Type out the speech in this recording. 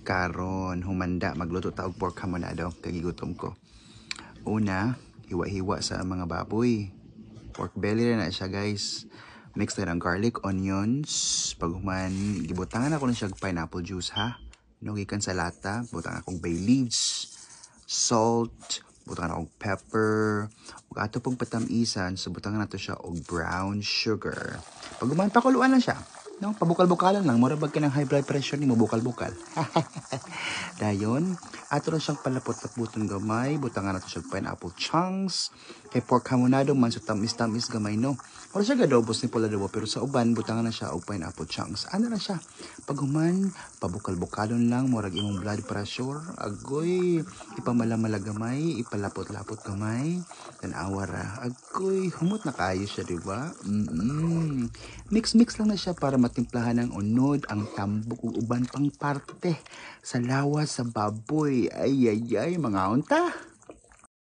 Karon humanda magluto ta og pork hamonado kay gigutom ko. Una, hiwa-hiwa sa mga baboy. Pork belly na siya, guys. Mix na ng garlic, onions. Pag human, gibutangan ako na siya pineapple juice, ha? No, gikan sa lata. Butangan akong bay leaves, salt, butangan akong pepper. Pag ato pong patamisan, so butangan nato siya og brown sugar. Pag human, pakuluan lang siya. No, pabukal-bukalan lang. Murabag ka ng high blood pressure ni mo, bukal-bukal. Dayon, ato na siyang palapot-laputon gamay. Butangan nato siyang pineapple chunks. Kay pork hamonado man, so tamis-tamis gamay, no? Wala siya gadobos ni pula dobo, pero sa uban, butangan na siya og pineapple chunks. Ano na siya? Pag human, pabukal-bukalon lang, murag imong blood pressure. Agoy, ipamalamala gamay, ipalapot-lapot gamay. Tanawara, agoy, humot na kayo siya, diba? Mix-mix lang na siya para matimplahan ng unod, ang tambok ug uban pang parte sa lawas sa baboy. Ay, mga unta.